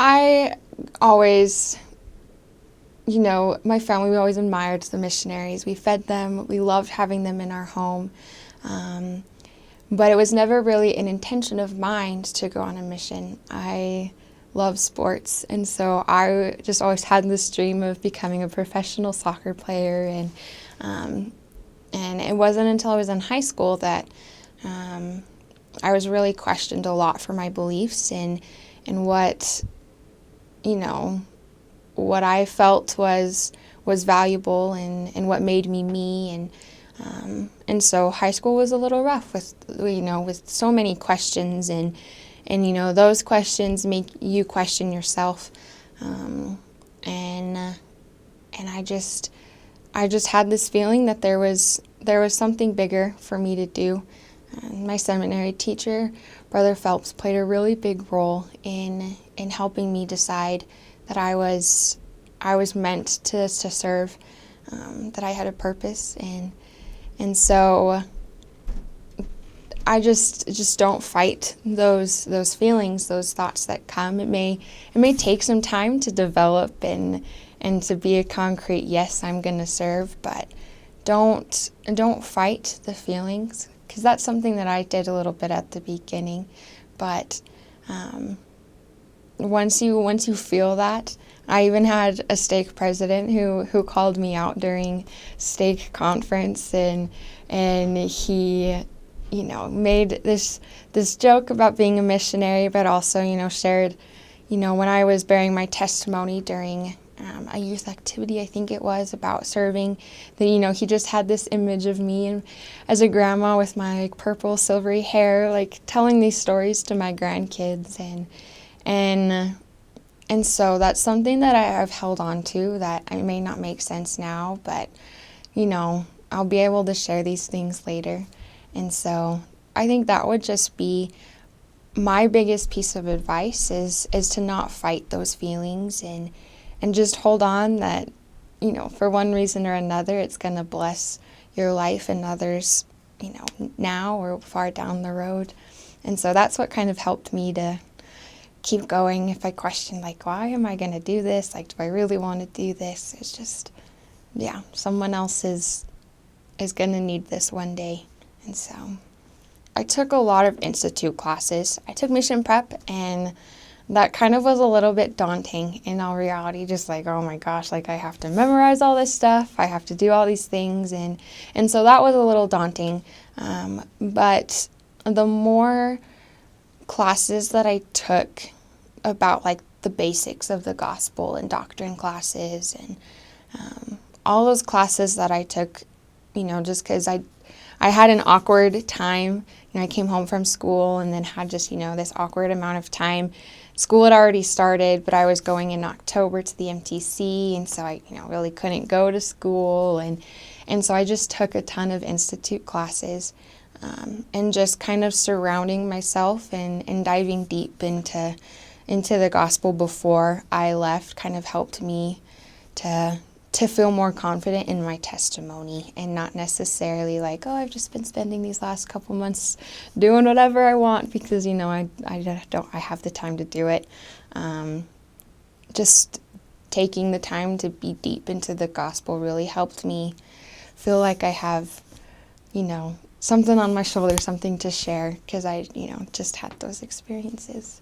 I always, my family, we always admired the missionaries. We fed them, we loved having them in our home. Um, but it was never really an intention of mine to go on a mission. I love sports, and so I just always had this dream of becoming a professional soccer player. Um, and it wasn't until I was in high school that I was really questioned a lot for my beliefs and you know, what I felt was valuable and what made me me and so high school was a little rough with so many questions and those questions make you question yourself and and I just had this feeling that there was something bigger for me to do. And my seminary teacher, Brother Phelps, played a really big role in helping me decide that I was meant to serve, that I had a purpose, and so I just don't fight those feelings, those thoughts that come. It may take some time to develop and to be a concrete yes, I'm going to serve, but don't fight the feelings, because that's something that I did a little bit at the beginning, but once you feel that, I even had a stake president who called me out during stake conference and he made this joke about being a missionary, but also shared when I was bearing my testimony during a youth activity, I think it was, about serving, that he just had this image of me and as a grandma with my purple silvery hair, telling these stories to my grandkids and so that's something that I've held on to, that I may not make sense now, but I'll be able to share these things later. And so I think that would just be my biggest piece of advice is to not fight those feelings and just hold on that, for one reason or another, it's going to bless your life and others, now or far down the road. And so that's what kind of helped me to keep going. If I question, why am I going to do this? Do I really want to do this? It's just, someone else is going to need this one day. And so I took a lot of institute classes. I took mission prep, and that kind of was a little bit daunting in all reality, just oh my gosh, I have to memorize all this stuff, I have to do all these things, and so that was a little daunting. But the more classes that I took about the basics of the gospel and doctrine classes and all those classes that I took, just because I had an awkward time. I came home from school and then had just, this awkward amount of time. School had already started, but I was going in October to the MTC, and so I, really couldn't go to school. And so I just took a ton of institute classes and just kind of surrounding myself and diving deep into the gospel before I left kind of helped me to feel more confident in my testimony and not necessarily I've just been spending these last couple months doing whatever I want because, I have the time to do it. Just taking the time to be deep into the gospel really helped me feel like I have, something on my shoulder, something to share, because I, just had those experiences.